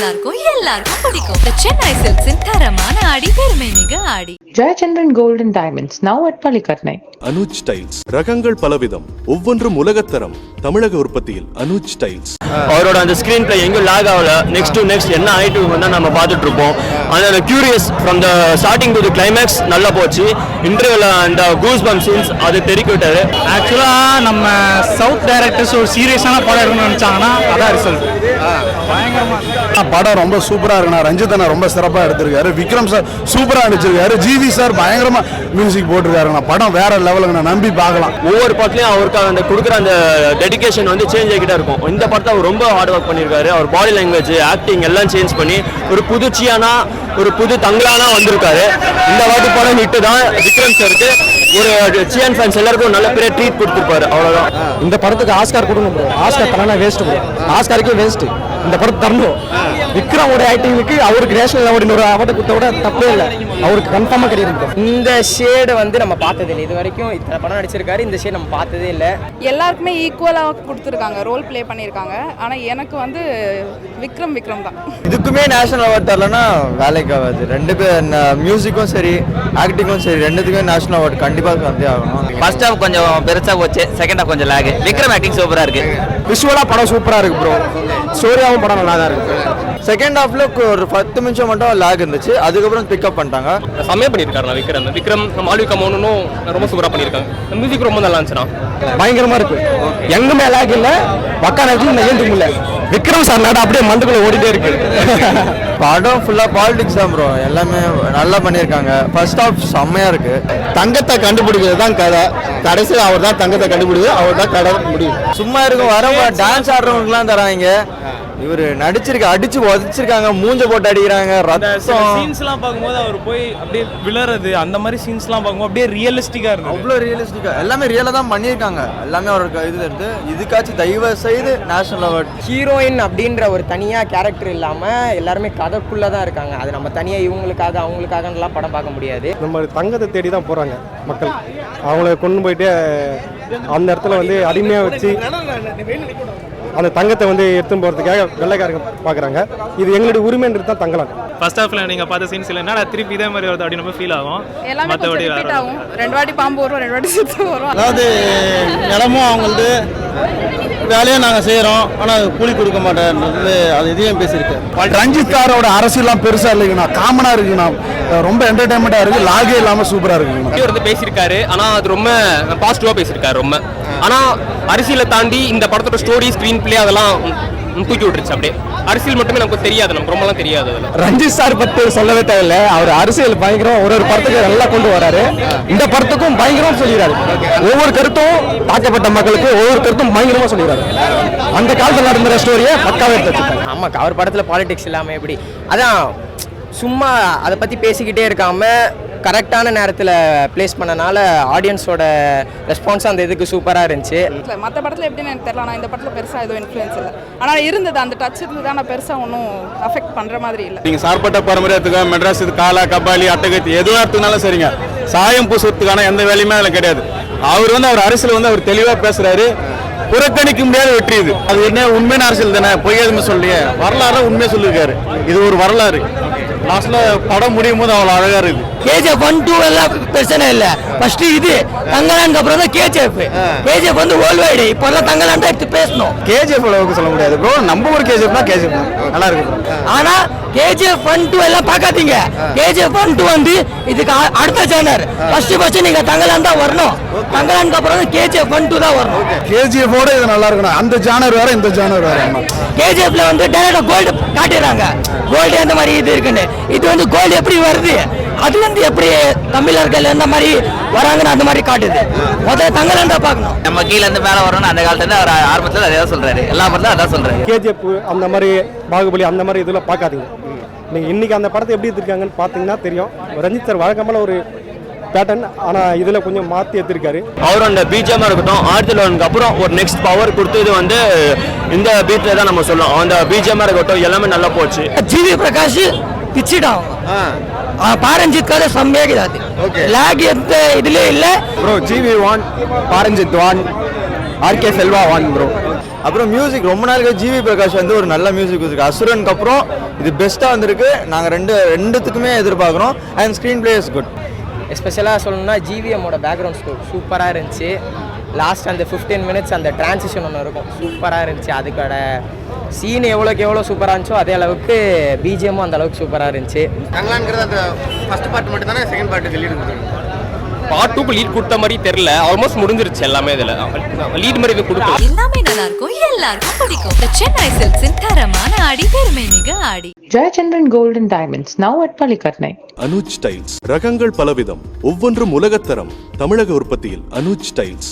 எல்லாருக்கும் பிடிக்கும். The Chennai Silks in தரமான ஆடி பெருமை மிக ஆடி. Jayachandran Gold and Diamonds now at Palikatnai. Anuj styles ரகங்கள் பலவிதம், ஒவ்வொன்றும் உலகத்தரம். தமிழக உற்பத்தியில் அனுஜ் ஸ்டைல்ஸ். அவரோட அந்த ஸ்கிரீன் பிளே எங்கேயும் லாக் ஆகல. நெக்ஸ்ட் டு நெக்ஸ்ட் என்ன ஆயிட்டு வந்தா நம்ம பார்த்துட்டு இருப்போம். அந்த curious from the starting to the climax நல்லா போச்சு. இன்டர்வியூல அந்த கூஸ் பம்ப் சீன்ஸ் அது தெரிவிக்க விட்டாரு. ஆக்சுவலா நம்ம சவுத் டைரக்டர்ஸ் ஒரு சீரியஸான படம் இருக்குன்னு நினைச்சாங்கன்னா அதான் ரிசல்ட். பயங்கரமா படம் ரொம்ப சூப்பரா இருக்குண்ணா. ரஞ்சித் அண்ணா ரொம்ப சிறப்பா எடுத்திருக்காரு. விக்ரம் சார் சூப்பரா நடிச்சிருக்காரு. ஜிவி சார் பயங்கரமா மியூசிக் போட்டிருக்காருண்ணா. படம் வேற லெவலுக்கு நான் நம்பி பார்க்கலாம். ஒவ்வொரு படத்துலயும் அவருக்கு அந்த கொடுக்குற அந்த டெடிகேஷன் வந்து சேஞ்ச் ஆகிட்டே இருக்கும். இந்த படத்தை அவர் ரொம்ப ஹார்ட் ஒர்க் பண்ணியிருக்காரு. அவர் பாடி லாங்குவேஜ், ஆக்டிங் எல்லாம் சேஞ்ச் பண்ணி ஒரு புதுச்சியானா ஒரு புது தங்கலானா வந்திருக்காரு. இந்த வாட்டி படம் ஹிட்டு தான். விக்ரம் சாருக்கு ஒரு சியன் ஃபேன்ஸ் எல்லாருக்கும் நல்ல பெரிய ட்ரீட் கொடுத்துருப்பாரு. அவ்வளோதான். இந்த படத்துக்கு ஆஸ்கார் கொடுக்கணும் ப்ரோ. ஆஸ்கார் தரனா வேஸ்ட் ப்ரோ. ஆஸ்காருக்கே வேஸ்ட். இந்த படத்தை தரணும். விக்ரமோட ஆக்டிங்க்கு அவருக்கு நேஷனல் அவார்டு ஒரு அவார்டு கொடுத்த விட தப்பே இல்லை. அவருக்கு கன்ஃபார்மாக கிடையாது. இந்த ஷேடு வந்து நம்ம பார்த்தது இல்லை. இது வரைக்கும் இத்தனை படம் நடிச்சிருக்காரு. இந்த ஷேட் நம்ம பார்த்ததே இல்லை. எல்லாருக்குமே ஈக்குவலாக கொடுத்துருக்காங்க, ரோல் ப்ளே பண்ணியிருக்காங்க. ஆனால் எனக்கு வந்து விக்ரம் தான். இதுக்குமே நேஷனல் அவார்டு தரலன்னா வேலைக்கு ஆகாது. ரெண்டு பேர் மியூசிக்கும் சரி ஆக்டிங்கும் சரி ரெண்டுத்துக்குமே நேஷனல் அவார்டு கண்டிப்பாக வந்தே ஆகணும். ஃபர்ஸ்ட் ஹாஃப் கொஞ்சம் பெருசாக போச்சு, செகண்ட் ஹாஃப் கொஞ்சம் லாக். விக்ரம் ஆக்டிங் சூப்பராக இருக்கு. விஷுவலாக படம் சூப்பராக இருக்கு ப்ரோ. ஸ்டோரியாகவும் படம் நல்லா தான் இருக்கு. செகண்ட் ஹாஃப்ல ஒரு 10 நிமிஷம் மட்டும் லாக் இருந்துச்சு. அதுக்கப்புறம் பிக்கப் பண்ணிட்டாங்க. செம்மையா பண்ணியிருக்காரு விக்ரம். மால்விகா மோகனும் ரொம்ப சூப்பராக பண்ணியிருக்காங்க. மியூசிக் ரொம்ப நல்லா இருந்துச்சுன்னா பயங்கரமா இருக்கு. எங்குமே லாக் இல்லை. பக்கா நடிச்சு ஏந்துக்கு முடியல. விக்ரம் சார் நாடு அப்படியே மண்டுக்குள்ள ஓடிட்டே இருக்கு. படம் ஃபுல்லா பாலிடிக்ஸ் தான் ப்ரோ. எல்லாமே நல்லா பண்ணியிருக்காங்க. ஃபர்ஸ்ட் ஹாஃப் செம்மையா இருக்கு. தங்கத்தை கண்டுபிடிக்கிறது தான் கதை. கடைசியில் அவர் தான் தங்கத்தை கண்டுபிடிக்கிறது. அவர் தான் கடை முடியும். சும்மா இருக்கும் வரவங்க டான்ஸ் ஆடுறவங்களுக்குலாம் தராங்க. இவரு நடிச்சிருக்க அடிச்சு உதச்சிருக்காங்க. மூஞ்ச போட்டு அடிக்கிறாங்க. சீன்ஸ்லாம் பார்க்கும்போது அவர் போய் அப்படியே விளறது அந்த மாதிரி சீன்ஸ்லாம் பார்க்கும்போது அப்படியே ரியலிஸ்டிக்கா இருக்கு. அவ்வளோ ரியலிஸ்டிக்கா எல்லாமே ரியலா தான் பண்ணியிருக்காங்க. எல்லாமே அவருக்கு இது இருந்து இதுக்காச்சும் தயவு செய்து நேஷனல் அவார்ட். ஹீரோயின் அப்படின்ற ஒரு தனியாக கேரக்டர் இல்லாமல் எல்லாருமே கதைக்குள்ளே தான் இருக்காங்க. அது நம்ம தனியாக இவங்களுக்காக அவங்களுக்காகலாம் படம் பார்க்க முடியாது. நம்ம தங்கத்தை தேடி தான் போகிறாங்க மக்கள். அவங்கள கொண்டு போயிட்டு அந்த இடத்துல வந்து அடிமையாக வச்சு அந்த தங்கத்தை வந்து எடுத்துன்னு போகிறதுக்காக வெள்ளைக்காரங்க பார்க்குறாங்க. இது எங்களுடைய உரிமைன்றது தான் தங்கலாம். ஃபர்ஸ்ட் ஹாஃப்ல நீங்கள் பார்த்த சீன்ஸ் இல்லைன்னா திருப்பி இதே மாதிரி வருது அப்படின்னு ஃபீல் ஆகும். மற்றபடி ஆகும். 2 வாட்டி பாம்பு வரும், 2 வாட்டி சுத்து வரும். அதாவது நிலமும் அவங்களது வேலையை நாங்கள் செய்கிறோம். ஆனால் கூலி கொடுக்க மாட்டேன்றது அது இதையும் பேசியிருக்கேன். ரஞ்சித் சாரோட அரசியல்லாம் பெருசாக இல்லைங்கண்ணா. காமனாக இருக்குண்ணா. ரொம்ப என்டர்டைன்மெண்ட்டாக இருக்குது. லாகே இல்லாமல் சூப்பராக இருக்குங்கண்ணா. இவர் வந்து பேசியிருக்காரு. ஆனால் அது ரொம்ப பாசிட்டிவாக பேசியிருக்காரு ரொம்ப. ஆனால் அரசியலை தாண்டி இந்த படத்தோட ஸ்டோரி, ஸ்க்ரீன் பிளே அதெல்லாம் தூக்கி விட்டுருச்சு. அப்படியே அரசியல் மட்டுமே நமக்கு தெரியாது. நமக்கு ரொம்பலாம் தெரியாது. ரஞ்சித் சார் பற்றி சொல்லவே தேவையில்லை. அவர் அரசியல் பயங்கரம். ஒரு படத்துக்கு நல்லா கொண்டு வராரு. இந்த படத்துக்கும் பயங்கரம் சொல்லிடுறாரு. ஒவ்வொரு கருத்தும் தாக்கப்பட்ட மக்களுக்கு ஒவ்வொரு கருத்தும் பயங்கரமா சொல்லிடுறாரு. அந்த காலத்தில் நடந்த ஸ்டோரியை பக்காவே எடுத்து. ஆமாம், அவர் படத்தில் பாலிடிக்ஸ் இல்லாமல் எப்படி அதான் சும்மா அதை பற்றி பேசிக்கிட்டே இருக்காமல் கரெக்டான நேரத்தில் பிளேஸ் பண்ணனால ஆடியன்ஸோட ரெஸ்பான்ஸ் அந்த இதுக்கு சூப்பராக இருந்துச்சு. மற்ற படத்தில் எப்படின்னு எனக்கு தெரியல. ஆனால் இந்த படத்தில் பெருசாக எதுவும் இன்ஃப்ளூயன்ஸ் இல்லை. ஆனால் இருந்தது, அந்த டச் இருந்தது. ஆனால் பெருசாக ஒன்றும் அஃபெக்ட் பண்ணுற மாதிரி இல்லை. நீங்கள் சார்பட்ட பாரம்பரியத்துக்கு மெட்ராஸ் காலா கபாலி அட்டகத்தி எதுவாக எடுத்துனாலும் சரிங்க. சாயம் பூசுறதுக்கான எந்த வேலையுமே அதில் கிடையாது. அவர் வந்து அவர் அரசியல் வந்து அவர் தெளிவாக பேசுகிறாரு. புறக்கணிக்க முடியாத வெற்றி இது. அது என்ன உண்மையான அரசியல் தானே, பொய் எதுவுமே சொல்லியே. வரலாறு உண்மையை சொல்லியிருக்காரு. இது ஒரு வரலாறு. லாஸ்ட்ல படம் முடியும் போது அவ்வளோ அழகா இருக்கு. கேஜிஎஃப் 1, 2 எல்லாம் பிரச்சனை இல்லை. ஃபர்ஸ்ட் இது தங்கலானுக்கு அப்புறம் தான் கேஜிஎஃப். கேஜிஎஃப் வந்து வேர்ல்ட் வைடு. இப்போ எல்லாம் தங்கலான் தான் எடுத்து பேசணும். கேஜிஎஃப் அளவுக்கு சொல்ல முடியாது ப்ரோ. நம்ம ஒரு கேஜிஎஃப் தான் கேஜிஎஃப் நல்லா இருக்கு. ஆனா கேஜிஎஃப் 1, 2 எல்லாம் பார்க்காதீங்க. கேஜிஎஃப் 1, 2 வந்து இதுக்கு அடுத்த ஜானர். ஃபர்ஸ்ட் நீங்க தங்கலான் தான் வரணும். தங்கலானுக்கு அப்புறம் கேஜிஎஃப் 1, 2 தான் வரணும். கேஜிஎஃப் ஓட இது நல்லா இருக்கணும். அந்த ஜானர் வேற, இந்த ஜானர் வேற. கேஜிஎஃப்ல வந்து டைரக்டா கோல்டு காட்டிடுறாங்க. கோல்டு அந்த மாதிரி இது இருக்குன்னு. இது வந்து கோல்டு எப்படி வருது, அது வந்து எப்படி தமிழர்கள் எந்த மாதிரி வராங்கன்னு அந்த மாதிரி காட்டுது. முதல்ல தங்கலான் தான் பார்க்கணும். நம்ம கீழே இருந்து மேலே வரணும்னு அந்த காலத்துல அவர் ஆரம்பத்தில் அதே தான் சொல்றாரு. எல்லா படத்துல அதான் சொல்றாரு. கேஜிஎஃப் அந்த மாதிரி, பாகுபலி அந்த மாதிரி இதெல்லாம் பார்க்காதீங்க. நீங்கள் இன்னைக்கு அந்த படத்தை எப்படி எடுத்திருக்காங்கன்னு பார்த்தீங்கன்னா தெரியும். ரஞ்சித் சார் வழக்கமான ஒரு பேட்டர்ன். ஆனால் இதில் கொஞ்சம் மாற்றி எடுத்திருக்காரு. அவர் அந்த பிஜிஎம்மாக இருக்கட்டும், ஆர்த்திலோனுக்கு அப்புறம் ஒரு நெக்ஸ்ட் பவர் கொடுத்தது வந்து இந்த பீட்ல தான் நம்ம சொல்லலாம். அந்த பிஜிஎம்மாக இருக்கட்டும் எல்லாமே நல்லா போச்சு. ஜிவி பிரகாஷ் பிச்சிட்டான். பாரஞ்சித் கதை செம்மையாகிறது. லாக் எந்த இதுலேயே இல்லை bro. G V 1, Pa Ranjith 1, R K Selva 1 bro. அப்புறம் மியூசிக் ரொம்ப நாளுக்கு ஜிவி பிரகாஷ் வந்து ஒரு நல்ல மியூசிக் கொடுத்துருக்கு. அசுரனுக்கு அப்புறம் இது பெஸ்ட்டாக வந்திருக்கு. நாங்கள் ரெண்டுத்துக்குமே எதிர்பார்க்குறோம். And screenplay is good. எஸ்பெஷலாக சொல்லணும்னா ஜிவிஎம்மோட பேக்ரவுண்ட் ஸ்கோர் சூப்பராக இருந்துச்சு. லாஸ்ட் அந்த 15 மினிட்ஸ் அந்த டிரான்சிஷன் ஒன்று இருக்கும், சூப்பராக இருந்துச்சு. அதுக்கோட சீன் எவ்வளோ சூப்பராக இருந்துச்சோ அதே அளவுக்கு பிஜிஎம்மும் அந்த அளவுக்கு சூப்பராக இருந்துச்சு. தங்கலான்ங்கிறது அந்த ஃபர்ஸ்ட் பார்ட் மட்டும் தானே, செகண்ட் பார்ட்டுக்கு லீடு கொடுத்துருக்கு. பார்ட் 2க்கு லீட் கொடுத்த மாதிரி தெரியல, ஆல்மோஸ்ட் முடிஞ்சிருச்சு எல்லாமே. இதில் லீட் மாதிரி இது கொடுக்கல. எல்லாமே நல்லா இருக்கும், எல்லாருக்கும் பிடிக்கும். The Chennai Silks தரமான ஆடி பெருமை மிக ஆடி. Jayachandran Gold and Diamonds, now at Palikatnai. Anuj tiles. ரகங்கள் பலவிதம், ஒவ்வொன்றும் உலகத்தரம். தமிழக உற்பத்தியில் அனுஜ் டைல்ஸ்.